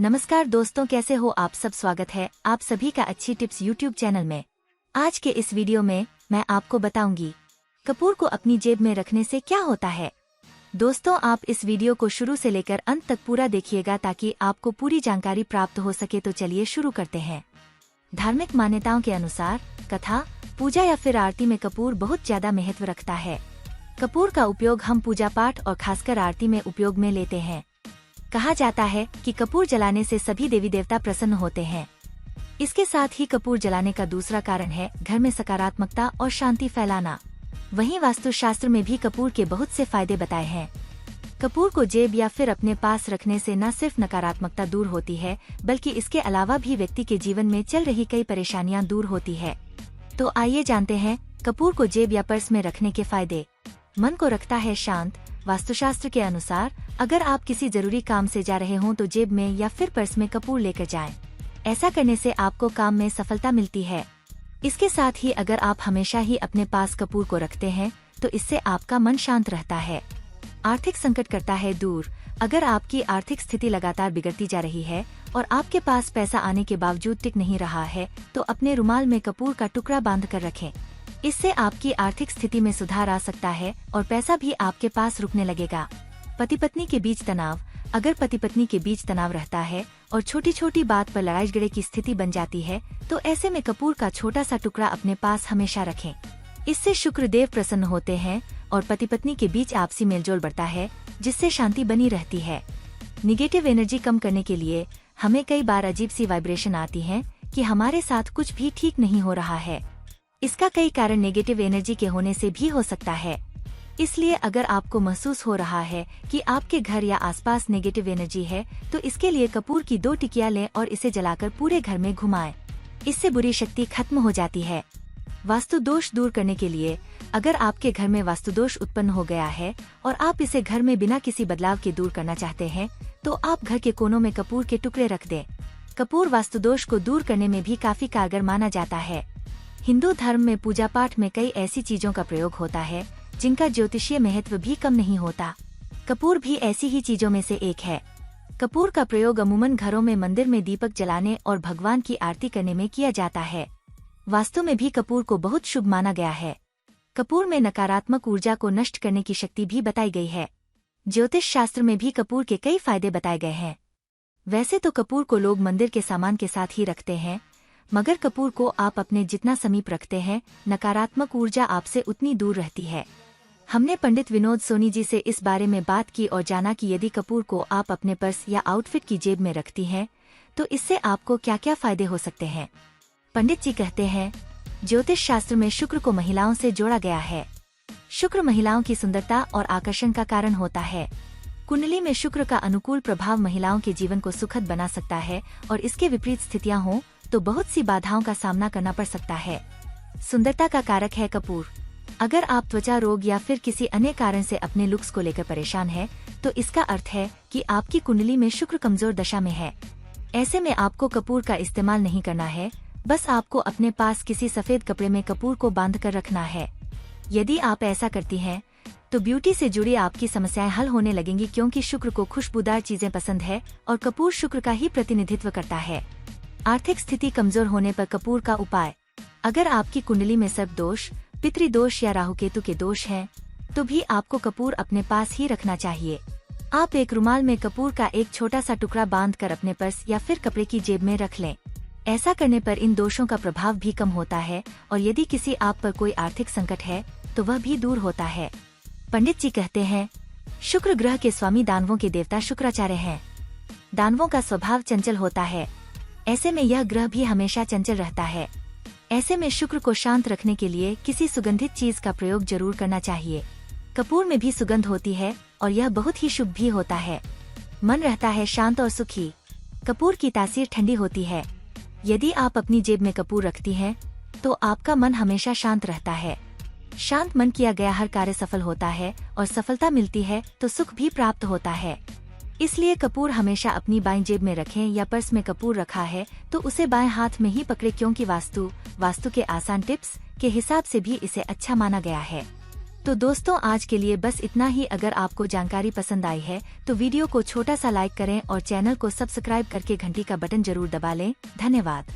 नमस्कार दोस्तों, कैसे हो आप सब। स्वागत है आप सभी का अच्छी टिप्स यूट्यूब चैनल में। आज के इस वीडियो में मैं आपको बताऊंगी कपूर को अपनी जेब में रखने से क्या होता है। दोस्तों, आप इस वीडियो को शुरू से लेकर अंत तक पूरा देखिएगा ताकि आपको पूरी जानकारी प्राप्त हो सके। तो चलिए शुरू करते हैं। धार्मिक मान्यताओं के अनुसार कथा, पूजा या फिर आरती में कपूर बहुत ज्यादा महत्व रखता है। कपूर का उपयोग हम पूजा पाठ और खासकर आरती में उपयोग में लेते हैं। कहा जाता है कि कपूर जलाने से सभी देवी देवता प्रसन्न होते हैं। इसके साथ ही कपूर जलाने का दूसरा कारण है घर में सकारात्मकता और शांति फैलाना। वहीं वास्तुशास्त्र में भी कपूर के बहुत से फायदे बताए हैं। कपूर को जेब या फिर अपने पास रखने से न सिर्फ नकारात्मकता दूर होती है, बल्कि इसके अलावा भी व्यक्ति के जीवन में चल रही कई परेशानियां दूर होती है। तो आइए जानते हैं कपूर को जेब या पर्स में रखने के फायदे। मन को रखता है शांत। वास्तुशास्त्र के अनुसार अगर आप किसी जरूरी काम से जा रहे हों तो जेब में या फिर पर्स में कपूर लेकर जाएं। ऐसा करने से आपको काम में सफलता मिलती है। इसके साथ ही अगर आप हमेशा ही अपने पास कपूर को रखते हैं तो इससे आपका मन शांत रहता है। आर्थिक संकट करता है दूर। अगर आपकी आर्थिक स्थिति लगातार बिगड़ती जा रही है और आपके पास पैसा आने के बावजूद टिक नहीं रहा है तो अपने रुमाल में कपूर का टुकड़ा बांध कर रखें। इससे आपकी आर्थिक स्थिति में सुधार आ सकता है और पैसा भी आपके पास रुकने लगेगा। पति पत्नी के बीच तनाव। अगर पति पत्नी के बीच तनाव रहता है और छोटी छोटी बात पर लड़ाई झगड़े की स्थिति बन जाती है तो ऐसे में कपूर का छोटा सा टुकड़ा अपने पास हमेशा रखें। इससे शुक्र देव प्रसन्न होते हैं और पति पत्नी के बीच आपसी मेलजोल बढ़ता है, जिससे शांति बनी रहती है। निगेटिव एनर्जी कम करने के लिए हमें कई बार अजीब सी वाइब्रेशन आती है कि हमारे साथ कुछ भी ठीक नहीं हो रहा है। इसका कई कारण नेगेटिव एनर्जी के होने से भी हो सकता है। इसलिए अगर आपको महसूस हो रहा है कि आपके घर या आसपास नेगेटिव एनर्जी है तो इसके लिए कपूर की 2 टिकिया लें और इसे जलाकर पूरे घर में घुमाएं। इससे बुरी शक्ति खत्म हो जाती है। वास्तु दोष दूर करने के लिए अगर आपके घर में वास्तु दोष उत्पन्न हो गया है और आप इसे घर में बिना किसी बदलाव के दूर करना चाहते हैं तो आप घर के कोनों में कपूर के टुकड़े रख दें। कपूर वास्तु दोष को दूर करने में भी काफी कारगर माना जाता है। हिंदू धर्म में पूजा पाठ में कई ऐसी चीजों का प्रयोग होता है जिनका ज्योतिषीय महत्व भी कम नहीं होता। कपूर भी ऐसी ही चीजों में से एक है। कपूर का प्रयोग अमूमन घरों में मंदिर में दीपक जलाने और भगवान की आरती करने में किया जाता है। वास्तु में भी कपूर को बहुत शुभ माना गया है। कपूर में नकारात्मक ऊर्जा को नष्ट करने की शक्ति भी बताई गई है। ज्योतिष शास्त्र में भी कपूर के कई फायदे बताए गए हैं। वैसे तो कपूर को लोग मंदिर के सामान के साथ ही रखते हैं, मगर कपूर को आप अपने जितना समीप रखते हैं नकारात्मक ऊर्जा आपसे उतनी दूर रहती है। हमने पंडित विनोद सोनी जी से इस बारे में बात की और जाना कि यदि कपूर को आप अपने पर्स या आउटफिट की जेब में रखती हैं तो इससे आपको क्या क्या फायदे हो सकते हैं। पंडित जी कहते हैं, ज्योतिष शास्त्र में शुक्र को महिलाओं से जोड़ा गया है। शुक्र महिलाओं की सुंदरता और आकर्षण का कारण होता है। कुंडली में शुक्र का अनुकूल प्रभाव महिलाओं के जीवन को सुखद बना सकता है और इसके विपरीत स्थितियां हों तो बहुत सी बाधाओं का सामना करना पड़ सकता है। सुंदरता का कारक है कपूर। अगर आप त्वचा रोग या फिर किसी अन्य कारण से अपने लुक्स को लेकर परेशान हैं, तो इसका अर्थ है कि आपकी कुंडली में शुक्र कमजोर दशा में है। ऐसे में आपको कपूर का इस्तेमाल नहीं करना है, बस आपको अपने पास किसी सफेद कपड़े में कपूर को बांध कर रखना है। यदि आप ऐसा करती हैं, तो ब्यूटी से जुड़ी आपकी समस्याएं हल होने लगेंगी, क्योंकि शुक्र को खुशबूदार चीजें पसंद है और कपूर शुक्र का ही प्रतिनिधित्व करता है। आर्थिक स्थिति कमजोर होने पर कपूर का उपाय। अगर आपकी कुंडली में सर्प दोष, पितृदोष या राहु केतु के दोष हैं, तो भी आपको कपूर अपने पास ही रखना चाहिए। आप एक रुमाल में कपूर का एक छोटा सा टुकड़ा बांधकर अपने पर्स या फिर कपड़े की जेब में रख लें। ऐसा करने पर इन दोषों का प्रभाव भी कम होता है और यदि किसी आप पर कोई आर्थिक संकट है तो वह भी दूर होता है। पंडित जी कहते हैं, शुक्र ग्रह के स्वामी दानवों के देवता शुक्राचार्य हैं। दानवों का स्वभाव चंचल होता है। ऐसे में यह ग्रह भी हमेशा चंचल रहता है। ऐसे में शुक्र को शांत रखने के लिए किसी सुगंधित चीज का प्रयोग जरूर करना चाहिए। कपूर में भी सुगंध होती है और यह बहुत ही शुभ भी होता है। मन रहता है शांत और सुखी। कपूर की तासीर ठंडी होती है। यदि आप अपनी जेब में कपूर रखती हैं, तो आपका मन हमेशा शांत रहता है। शांत मन किया गया हर कार्य सफल होता है और सफलता मिलती है तो सुख भी प्राप्त होता है। इसलिए कपूर हमेशा अपनी बाईं जेब में रखें या पर्स में कपूर रखा है तो उसे बाएं हाथ में ही पकड़े, क्योंकि वास्तु के आसान टिप्स के हिसाब से भी इसे अच्छा माना गया है। तो दोस्तों आज के लिए बस इतना ही। अगर आपको जानकारी पसंद आई है तो वीडियो को छोटा सा लाइक करें और चैनल को सब्सक्राइब करके घंटी का बटन जरूर दबा लें। धन्यवाद।